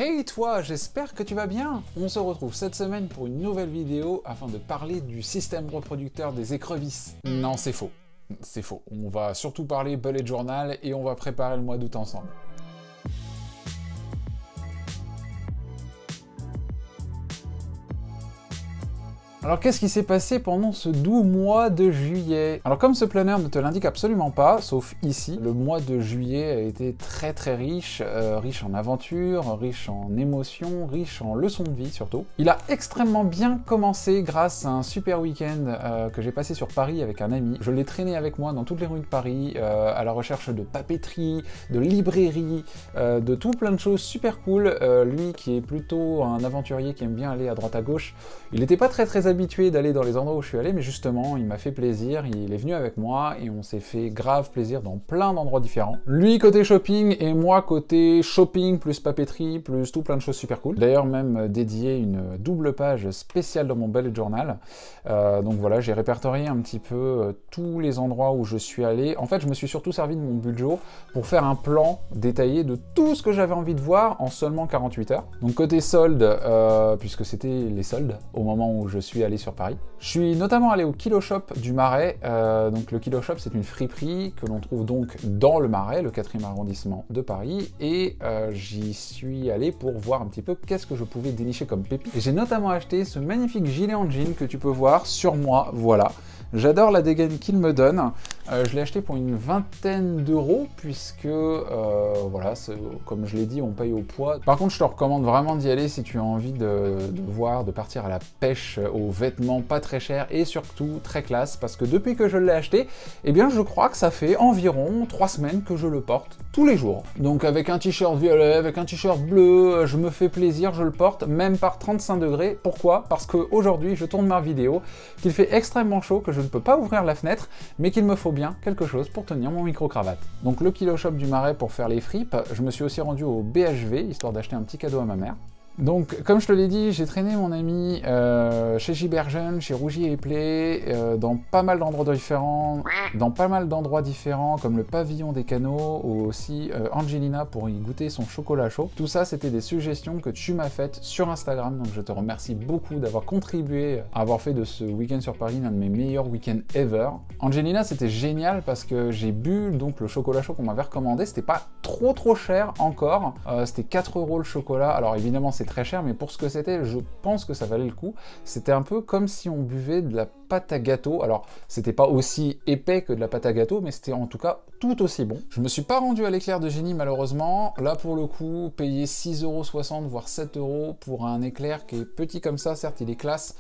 Hey toi, j'espère que tu vas bien. On se retrouve cette semaine pour une nouvelle vidéo afin de parler du système reproducteur des écrevisses. Non, c'est faux. C'est faux. On va surtout parler bullet journal et on va préparer le mois d'août ensemble. Alors qu'est-ce qui s'est passé pendant ce doux mois de juillet? Alors comme ce planner ne te l'indique absolument pas, sauf ici, le mois de juillet a été très riche, riche en aventures, riche en émotions, riche en leçons de vie surtout. Il a extrêmement bien commencé grâce à un super week-end que j'ai passé sur Paris avec un ami. Je l'ai traîné avec moi dans toutes les rues de Paris, à la recherche de papeterie, de librairie, de tout plein de choses super cool. Lui qui est plutôt un aventurier qui aime bien aller à droite à gauche, il n'était pas très habitué d'aller dans les endroits où je suis allé, mais justement, il m'a fait plaisir, il est venu avec moi et on s'est fait grave plaisir dans plein d'endroits différents. Lui côté shopping et moi côté shopping plus papeterie plus tout plein de choses super cool. D'ailleurs même dédié une double page spéciale dans mon bullet journal. Donc voilà, j'ai répertorié un petit peu tous les endroits où je suis allé. En fait, je me suis surtout servi de mon budget pour faire un plan détaillé de tout ce que j'avais envie de voir en seulement 48 heures. Donc côté solde, puisque c'était les soldes au moment où je suis allé sur Paris. Je suis notamment allé au Kilo Shop du Marais. Donc le Kilo Shop, c'est une friperie que l'on trouve donc dans le Marais, le 4e arrondissement de Paris. Et j'y suis allé pour voir un petit peu qu'est-ce que je pouvais dénicher comme pépite. Et j'ai notamment acheté ce magnifique gilet en jean que tu peux voir sur moi, voilà. J'adore la dégaine qu'il me donne. Je l'ai acheté pour une vingtaine d'euros, puisque, voilà, comme je l'ai dit, on paye au poids. Par contre, je te recommande vraiment d'y aller si tu as envie de partir à la pêche aux vêtements pas très chers et surtout très classe, parce que depuis que je l'ai acheté, eh bien, je crois que ça fait environ 3 semaines que je le porte tous les jours. Donc avec un t-shirt violet, avec un t-shirt bleu, je me fais plaisir, je le porte, même par 35 degrés. Pourquoi? Parce qu'aujourd'hui, je tourne ma vidéo, qu'il fait extrêmement chaud, que je ne peux pas ouvrir la fenêtre, mais qu'il me faut bien quelque chose pour tenir mon micro-cravate. Donc le Kilo Shop du Marais pour faire les fripes, je me suis aussi rendu au BHV, histoire d'acheter un petit cadeau à ma mère. Donc, comme je te l'ai dit, j'ai traîné mon ami chez Giberjeune, chez Rougier et Play, dans pas mal d'endroits différents, comme le Pavillon des Canaux, ou aussi Angelina pour y goûter son chocolat chaud. Tout ça, c'était des suggestions que tu m'as faites sur Instagram, donc je te remercie beaucoup d'avoir contribué à avoir fait de ce week-end sur Paris l'un de mes meilleurs week-ends ever. Angelina, c'était génial parce que j'ai bu donc le chocolat chaud qu'on m'avait recommandé, c'était pas trop cher encore, c'était 4 € le chocolat, alors évidemment c'est très cher, mais pour ce que c'était, je pense que ça valait le coup. C'était un peu comme si on buvait de la pâte à gâteau. Alors, c'était pas aussi épais que de la pâte à gâteau, mais c'était en tout cas tout aussi bon. Je me suis pas rendu à l'éclair de génie, malheureusement. Là, pour le coup, payer 6,60 €, voire 7 € pour un éclair qui est petit comme ça, certes, il est classe.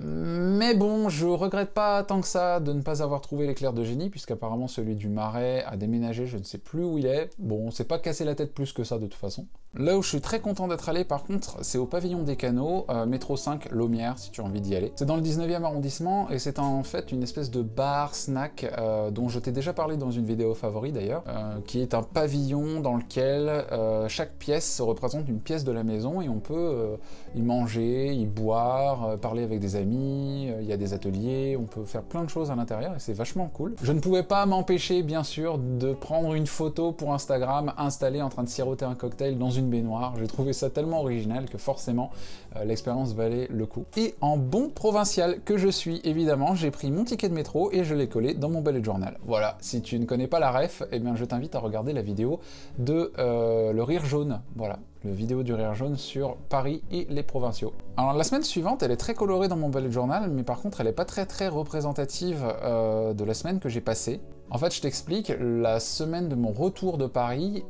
Mais bon, je regrette pas tant que ça de ne pas avoir trouvé l'éclair de génie, puisqu'apparemment celui du Marais a déménagé, je ne sais plus où il est. Bon, on s'est pas cassé la tête plus que ça de toute façon. Là où je suis très content d'être allé par contre, c'est au Pavillon des Canaux, métro 5, Laumière, si tu as envie d'y aller. C'est dans le 19e arrondissement, et c'est en fait une espèce de bar, snack, dont je t'ai déjà parlé dans une vidéo favori d'ailleurs, qui est un pavillon dans lequel chaque pièce représente une pièce de la maison, et on peut y manger, y boire, parler avec des amis, il y a des ateliers, on peut faire plein de choses à l'intérieur et c'est vachement cool. Je ne pouvais pas m'empêcher bien sûr de prendre une photo pour Instagram installée en train de siroter un cocktail dans une baignoire. J'ai trouvé ça tellement original que forcément l'expérience valait le coup. Et en bon provincial que je suis évidemment, j'ai pris mon ticket de métro et je l'ai collé dans mon bullet journal. Voilà, si tu ne connais pas la ref, eh bien je t'invite à regarder la vidéo de le rire jaune, voilà. Le vidéo du rire jaune sur Paris et les provinciaux. Alors la semaine suivante, elle est très colorée dans mon bullet journal, mais par contre elle est pas très représentative de la semaine que j'ai passée. En fait, je t'explique, la semaine de mon retour de Paris,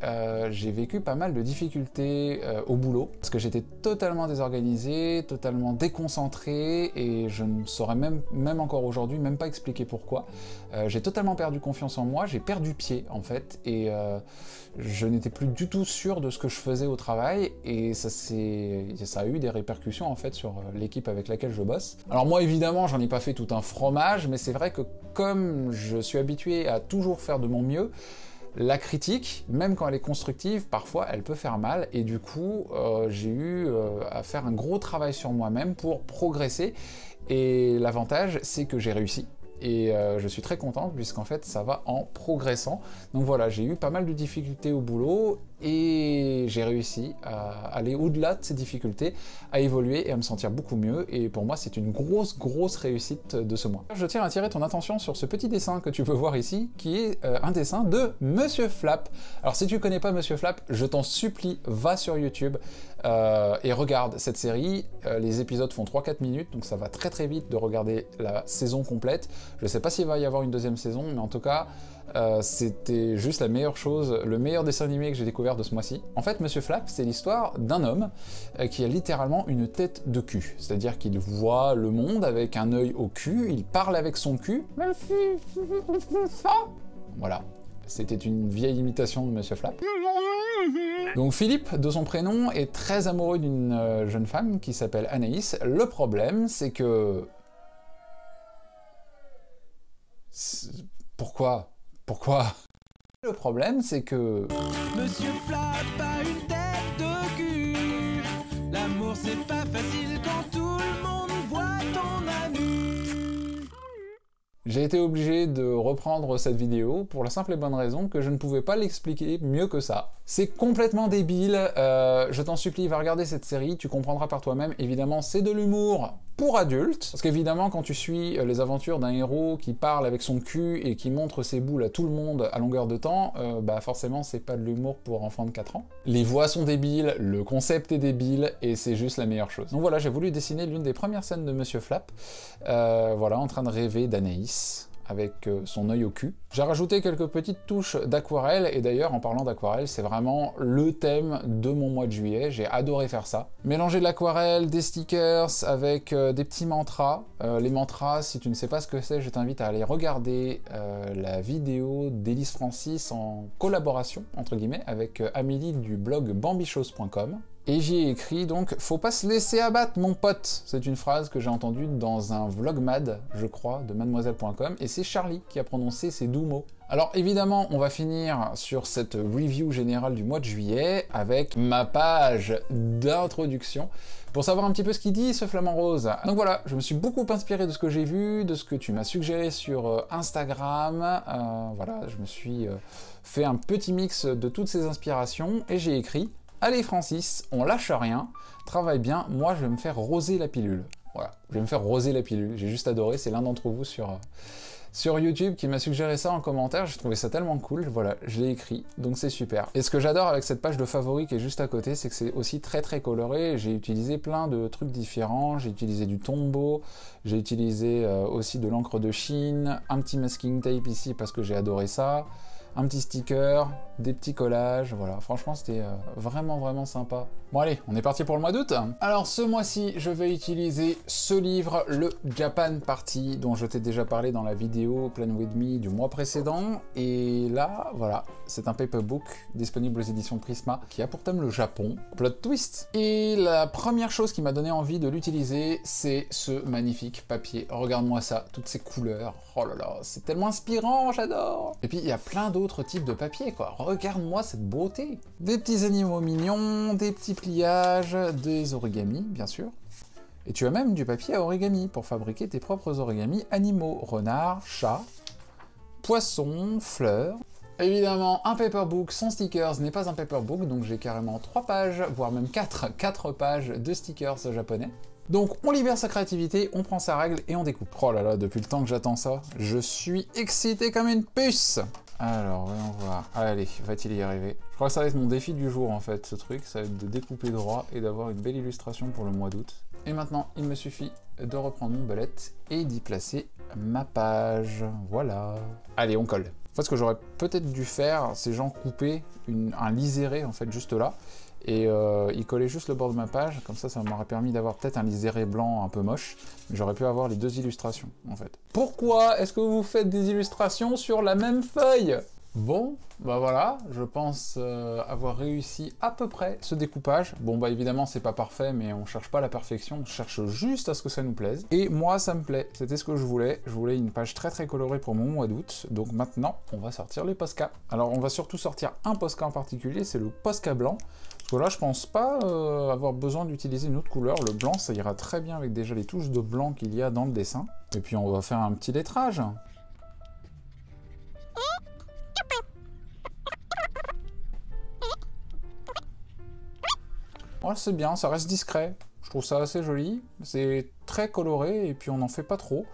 j'ai vécu pas mal de difficultés au boulot, parce que j'étais totalement désorganisé, totalement déconcentré, et je ne saurais même encore aujourd'hui, même pas expliquer pourquoi. J'ai totalement perdu confiance en moi, j'ai perdu pied en fait, et je n'étais plus du tout sûr de ce que je faisais au travail, et ça a eu des répercussions en fait sur l'équipe avec laquelle je bosse. Alors moi évidemment, j'en ai pas fait tout un fromage, mais c'est vrai que comme je suis habitué à toujours faire de mon mieux, la critique, même quand elle est constructive, parfois elle peut faire mal, et du coup j'ai eu à faire un gros travail sur moi-même pour progresser, et l'avantage c'est que j'ai réussi. Et je suis très content puisqu'en fait ça va en progressant. Donc voilà, j'ai eu pas mal de difficultés au boulot et j'ai réussi à aller au-delà de ces difficultés, à évoluer et à me sentir beaucoup mieux, et pour moi c'est une grosse réussite de ce mois. Je tiens à attirer ton attention sur ce petit dessin que tu peux voir ici, qui est un dessin de Monsieur Flap. Alors si tu connais pas Monsieur Flap, je t'en supplie, va sur YouTube et regarde cette série. Les épisodes font 3-4 minutes, donc ça va très vite de regarder la saison complète. Je sais pas s'il va y avoir une deuxième saison, mais en tout cas, c'était juste la meilleure chose, le meilleur dessin animé que j'ai découvert de ce mois-ci. En fait, Monsieur Flap, c'est l'histoire d'un homme qui a littéralement une tête de cul. C'est-à-dire qu'il voit le monde avec un œil au cul, il parle avec son cul. Voilà. C'était une vieille imitation de Monsieur Flap. Donc Philippe, de son prénom, est très amoureux d'une jeune femme qui s'appelle Anaïs. Le problème, c'est que... Pourquoi? Le problème, c'est que... Monsieur Flap a une tête de cul. L'amour c'est pas facile quand tout le monde voit ton anus. J'ai été obligé de reprendre cette vidéo pour la simple et bonne raison que je ne pouvais pas l'expliquer mieux que ça. C'est complètement débile, je t'en supplie, va regarder cette série, tu comprendras par toi-même. Évidemment, c'est de l'humour pour adultes, parce qu'évidemment, quand tu suis les aventures d'un héros qui parle avec son cul et qui montre ses boules à tout le monde à longueur de temps, bah forcément, c'est pas de l'humour pour enfants de 4 ans. Les voix sont débiles, le concept est débile, et c'est juste la meilleure chose. Donc voilà, j'ai voulu dessiner l'une des premières scènes de Monsieur Flap, voilà, en train de rêver d'Anaïs, avec son œil au cul. J'ai rajouté quelques petites touches d'aquarelle, et d'ailleurs, en parlant d'aquarelle, c'est vraiment le thème de mon mois de juillet, j'ai adoré faire ça. Mélanger de l'aquarelle, des stickers, avec des petits mantras. Les mantras, si tu ne sais pas ce que c'est, je t'invite à aller regarder la vidéo d'Élise Francis en collaboration, entre guillemets, avec Amélie du blog bambichose.com. Et j'y ai écrit donc « Faut pas se laisser abattre, mon pote !» C'est une phrase que j'ai entendue dans un vlogmad, je crois, de mademoiselle.com, et c'est Charlie qui a prononcé ces doux mots. Alors évidemment, on va finir sur cette review générale du mois de juillet avec ma page d'introduction pour savoir un petit peu ce qu'il dit, ce flamant rose. Donc voilà, je me suis beaucoup inspiré de ce que j'ai vu, de ce que tu m'as suggéré sur Instagram. Voilà, je me suis fait un petit mix de toutes ces inspirations, et j'ai écrit: allez Francis, on lâche rien, travaille bien, moi je vais me faire roser la pilule. Voilà, je vais me faire roser la pilule, j'ai juste adoré, c'est l'un d'entre vous sur YouTube qui m'a suggéré ça en commentaire, j'ai trouvé ça tellement cool, voilà, je l'ai écrit, donc c'est super. Et ce que j'adore avec cette page de favoris qui est juste à côté, c'est que c'est aussi très coloré, j'ai utilisé plein de trucs différents, j'ai utilisé du Tombow, j'ai utilisé aussi de l'encre de Chine, un petit masking tape ici parce que j'ai adoré ça, un petit sticker, des petits collages, voilà, franchement c'était vraiment sympa. Bon allez, on est parti pour le mois d'août. Alors ce mois-ci, je vais utiliser ce livre, le Japan Party, dont je t'ai déjà parlé dans la vidéo Plan With Me du mois précédent, et là, voilà, c'est un paperbook disponible aux éditions Prisma, qui a pour thème le Japon, plot twist. Et la première chose qui m'a donné envie de l'utiliser, c'est ce magnifique papier. Regarde-moi ça, toutes ces couleurs, oh là là, c'est tellement inspirant, j'adore. Et puis il y a plein d'autres types de papier, quoi. Regarde-moi cette beauté. Des petits animaux mignons, des petits pliages, des origamis, bien sûr. Et tu as même du papier à origami pour fabriquer tes propres origamis animaux. Renard, chat, poisson, fleurs. Évidemment, un paperbook sans stickers n'est pas un paperbook, donc j'ai carrément 3 pages, voire même 4 pages de stickers japonais. Donc on libère sa créativité, on prend sa règle et on découpe. Oh là là, depuis le temps que j'attends ça, je suis excité comme une puce. Alors, voyons voir. Allez, va-t-il y arriver? Je crois que ça va être mon défi du jour en fait, ce truc, ça va être de découper droit et d'avoir une belle illustration pour le mois d'août. Et maintenant, il me suffit de reprendre mon belette et d'y placer ma page. Voilà. Allez, on colle. En fait, ce que j'aurais peut-être dû faire, c'est genre couper un liseré en fait juste là, et il collait juste le bord de ma page, comme ça m'aurait permis d'avoir peut-être un liseré blanc un peu moche, mais j'aurais pu avoir les 2 illustrations en fait. Pourquoi est-ce que vous faites des illustrations sur la même feuille? Bon, bah voilà, je pense avoir réussi à peu près ce découpage. Bon bah évidemment c'est pas parfait, mais on cherche pas la perfection, on cherche juste à ce que ça nous plaise. Et moi ça me plaît, c'était ce que je voulais une page très colorée pour mon mois d'août, donc maintenant on va sortir les Posca. Alors on va surtout sortir un Posca en particulier, c'est le Posca blanc. Parce que là je pense pas avoir besoin d'utiliser une autre couleur, le blanc ça ira très bien avec déjà les touches de blanc qu'il y a dans le dessin. Et puis on va faire un petit lettrage. Voilà, c'est bien, ça reste discret. Je trouve ça assez joli. C'est très coloré et puis on n'en fait pas trop.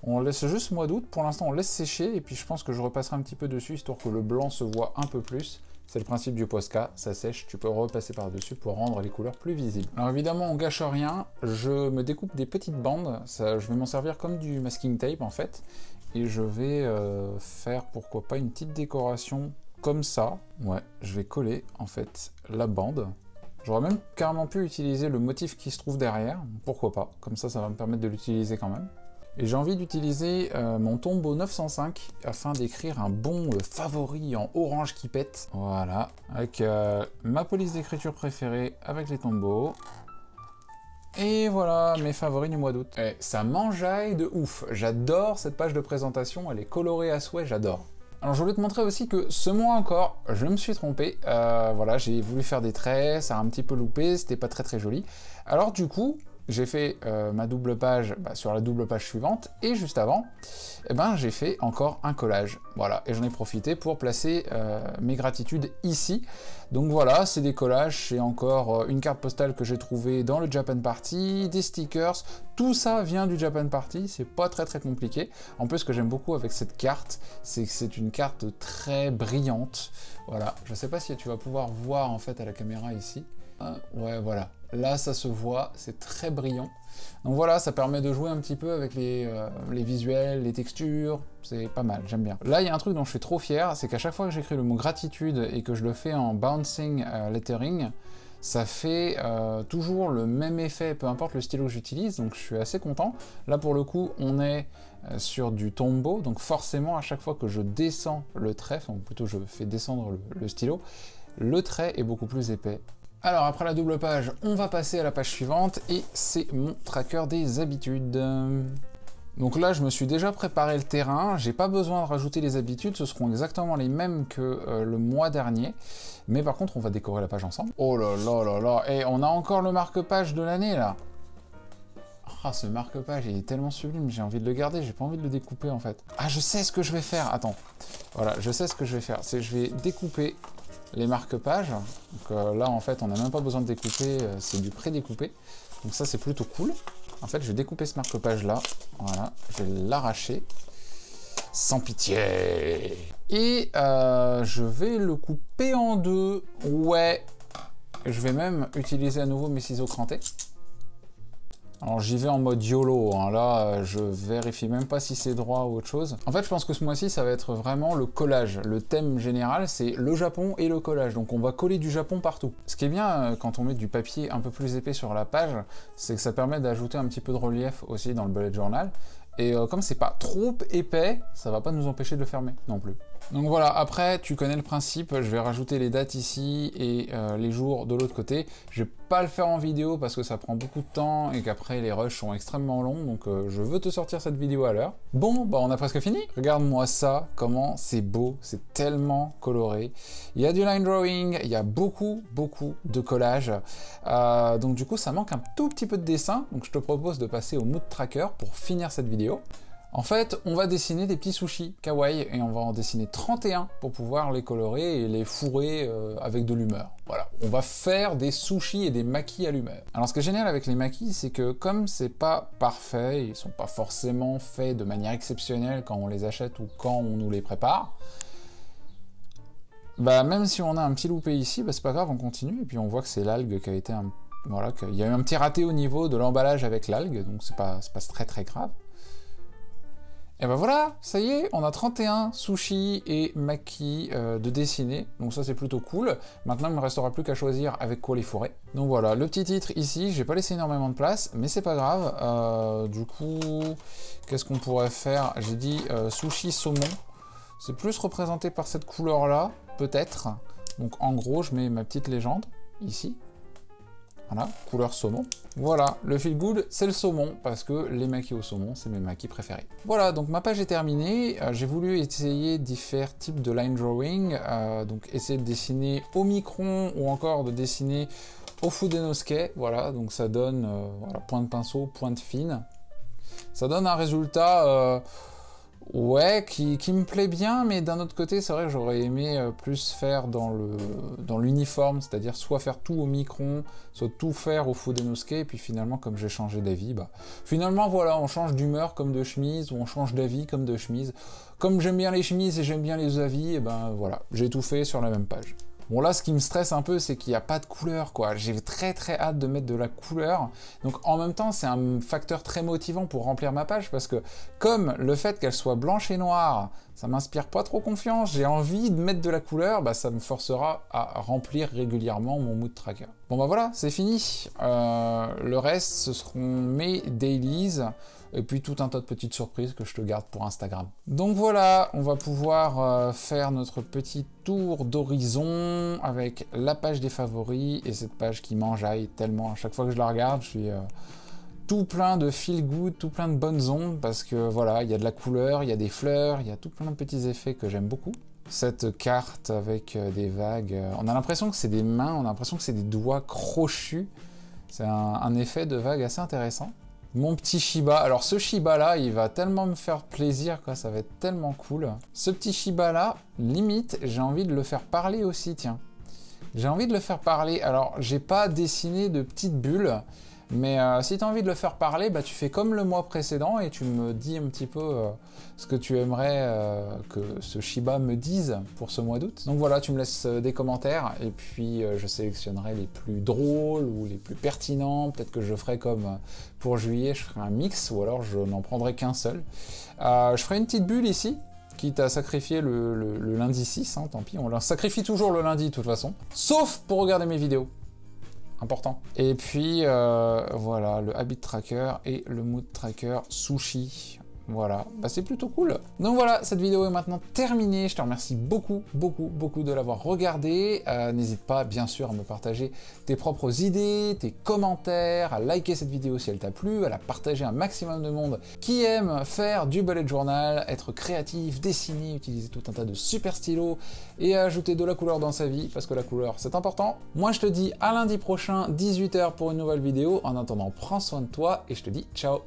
On laisse juste mois d'août. Pour l'instant, on laisse sécher et puis je pense que je repasserai un petit peu dessus histoire que le blanc se voit un peu plus. C'est le principe du Posca, ça sèche, tu peux repasser par-dessus pour rendre les couleurs plus visibles. Alors évidemment, on gâche rien, je me découpe des petites bandes, ça, je vais m'en servir comme du masking tape en fait, et je vais faire, pourquoi pas, une petite décoration comme ça. Ouais, je vais coller en fait la bande. J'aurais même carrément pu utiliser le motif qui se trouve derrière, pourquoi pas, comme ça va me permettre de l'utiliser quand même. Et j'ai envie d'utiliser mon Tombow 905 afin d'écrire un bon favori en orange qui pète. Voilà, avec ma police d'écriture préférée avec les Tombow. Et voilà, mes favoris du mois d'août. Et ça m'enjaille de ouf. J'adore cette page de présentation, elle est colorée à souhait, j'adore. Alors je voulais te montrer aussi que ce mois encore, je me suis trompé. Voilà, j'ai voulu faire des traits, ça a un petit peu loupé, c'était pas très joli. Alors du coup, j'ai fait ma double page sur la double page suivante, et juste avant, j'ai fait encore un collage. Voilà, et j'en ai profité pour placer mes gratitudes ici. Donc voilà, c'est des collages, c'est encore une carte postale que j'ai trouvée dans le Japan Party, des stickers, tout ça vient du Japan Party, c'est pas très compliqué. En plus, ce que j'aime beaucoup avec cette carte, c'est que c'est une carte très brillante. Voilà, je sais pas si tu vas pouvoir voir en fait à la caméra ici. Ouais, voilà. Là, ça se voit, c'est très brillant. Donc voilà, ça permet de jouer un petit peu avec les visuels, les textures, c'est pas mal, j'aime bien. Là, il y a un truc dont je suis trop fier, c'est qu'à chaque fois que j'écris le mot gratitude et que je le fais en bouncing lettering, ça fait toujours le même effet, peu importe le stylo que j'utilise, donc je suis assez content. Là, pour le coup, on est sur du Tombow, donc forcément, à chaque fois que je descends le trait, enfin plutôt je fais descendre le stylo, le trait est beaucoup plus épais. Alors après la double page, on va passer à la page suivante et c'est mon tracker des habitudes. Donc là, je me suis déjà préparé le terrain, j'ai pas besoin de rajouter les habitudes, ce seront exactement les mêmes que le mois dernier. Mais par contre, on va décorer la page ensemble. Oh là là là là, et on a encore le marque-page de l'année là. Ah, ce marque-page, il est tellement sublime, j'ai envie de le garder, j'ai pas envie de le découper en fait. Ah, je sais ce que je vais faire, attends. Voilà, je sais ce que je vais faire, c'est que je vais découper les marque-pages. Donc là, en fait, on n'a même pas besoin de découper, c'est du pré-découpé. Donc ça, c'est plutôt cool. En fait, je vais découper ce marque-page là. Voilà, je vais l'arracher. Sans pitié. Et je vais le couper en deux. Ouais. Je vais même utiliser à nouveau mes ciseaux crantés. Alors j'y vais en mode YOLO, hein. Là je vérifie même pas si c'est droit ou autre chose. En fait je pense que ce mois-ci ça va être vraiment le collage. Le thème général c'est le Japon et le collage, donc on va coller du Japon partout. Ce qui est bien quand on met du papier un peu plus épais sur la page, c'est que ça permet d'ajouter un petit peu de relief aussi dans le bullet journal. Et comme c'est pas trop épais, ça va pas nous empêcher de le fermer non plus. Donc voilà, après tu connais le principe, je vais rajouter les dates ici et les jours de l'autre côté. Je vais pas le faire en vidéo parce que ça prend beaucoup de temps et qu'après les rushs sont extrêmement longs, donc je veux te sortir cette vidéo à l'heure. Bon, bah on a presque fini. Regarde-moi ça, comment c'est beau, c'est tellement coloré. Il y a du line drawing, il y a beaucoup de collage. Donc du coup ça manque un tout petit peu de dessin, donc je te propose de passer au mood tracker pour finir cette vidéo. En fait, on va dessiner des petits sushis kawaii et on va en dessiner 31 pour pouvoir les colorer et les fourrer avec de l'humeur. Voilà, on va faire des sushis et des makis à l'humeur. Alors ce qui est génial avec les makis, c'est que comme c'est pas parfait, ils sont pas forcément faits de manière exceptionnelle quand on les achète ou quand on nous les prépare, bah même si on a un petit loupé ici, bah c'est pas grave, on continue et puis on voit que c'est l'algue qui a été voilà, qu'il y a eu un petit raté au niveau de l'emballage avec l'algue, donc c'est pas très grave. Et ben voilà, ça y est, on a 31 sushis et makis de dessinés, donc ça c'est plutôt cool. Maintenant il me restera plus qu'à choisir avec quoi les fourrer. Donc voilà, le petit titre ici, j'ai pas laissé énormément de place, mais c'est pas grave. Du coup, qu'est-ce qu'on pourrait faire? J'ai dit sushi saumon, c'est plus représenté par cette couleur là, peut-être. Donc en gros, je mets ma petite légende, ici. Voilà, couleur saumon. Voilà, le feel good, c'est le saumon, parce que les makis au saumon, c'est mes makis préférés. Voilà, donc ma page est terminée. J'ai voulu essayer différents types de line drawing, donc essayer de dessiner au micron, ou encore de dessiner au Fudenosuke. Voilà, donc ça donne, voilà, point de pinceau, pointe fine. Ça donne un résultat... Ouais, qui me plaît bien, mais d'un autre côté, c'est vrai que j'aurais aimé plus faire dans l'uniforme, c'est-à-dire soit faire tout au micron, soit tout faire au Fudenosuke, et puis finalement, comme j'ai changé d'avis, bah, finalement, voilà, on change d'humeur comme de chemise, ou on change d'avis comme de chemise. Comme j'aime bien les chemises et j'aime bien les avis, et ben voilà, j'ai tout fait sur la même page. Bon là, ce qui me stresse un peu, c'est qu'il n'y a pas de couleur, quoi. J'ai très hâte de mettre de la couleur. Donc en même temps, c'est un facteur très motivant pour remplir ma page, parce que comme le fait qu'elle soit blanche et noire, ça m'inspire pas trop confiance, j'ai envie de mettre de la couleur, bah ça me forcera à remplir régulièrement mon mood tracker. Bon bah voilà, c'est fini. Le reste, ce seront mes dailies, et puis tout un tas de petites surprises que je te garde pour Instagram. Donc voilà, on va pouvoir faire notre petit tour d'horizon avec la page des favoris, et cette page qui m'enjaille tellement. À chaque fois que je la regarde, je suis tout plein de feel good, tout plein de bonnes ondes, parce que voilà, il y a de la couleur, il y a des fleurs, il y a tout plein de petits effets que j'aime beaucoup. Cette carte avec des vagues, on a l'impression que c'est des mains, on a l'impression que c'est des doigts crochus. C'est un effet de vague assez intéressant. Mon petit Shiba, alors ce Shiba là, il va tellement me faire plaisir, quoi, ça va être tellement cool. Ce petit Shiba là, limite, j'ai envie de le faire parler aussi, tiens. J'ai envie de le faire parler, alors j'ai pas dessiné de petites bulles, mais si tu as envie de le faire parler, bah, tu fais comme le mois précédent et tu me dis un petit peu ce que tu aimerais que ce Shiba me dise pour ce mois d'août. Donc voilà, tu me laisses des commentaires et puis je sélectionnerai les plus drôles ou les plus pertinents. Peut-être que je ferai comme pour juillet, je ferai un mix ou alors je n'en prendrai qu'un seul. Je ferai une petite bulle ici, quitte à sacrifier le lundi 6, hein, tant pis, on sacrifie toujours le lundi de toute façon, sauf pour regarder mes vidéos. Important. Et puis voilà, le habit tracker et le mood tracker sushi. Voilà, bah c'est plutôt cool. Donc voilà, cette vidéo est maintenant terminée. Je te remercie beaucoup de l'avoir regardée. N'hésite pas, bien sûr, à me partager tes propres idées, tes commentaires, à liker cette vidéo si elle t'a plu, à la partager à un maximum de monde qui aime faire du bullet journal, être créatif, dessiner, utiliser tout un tas de super stylos et ajouter de la couleur dans sa vie, parce que la couleur, c'est important. Moi, je te dis à lundi prochain, 18 h pour une nouvelle vidéo. En attendant, prends soin de toi et je te dis ciao.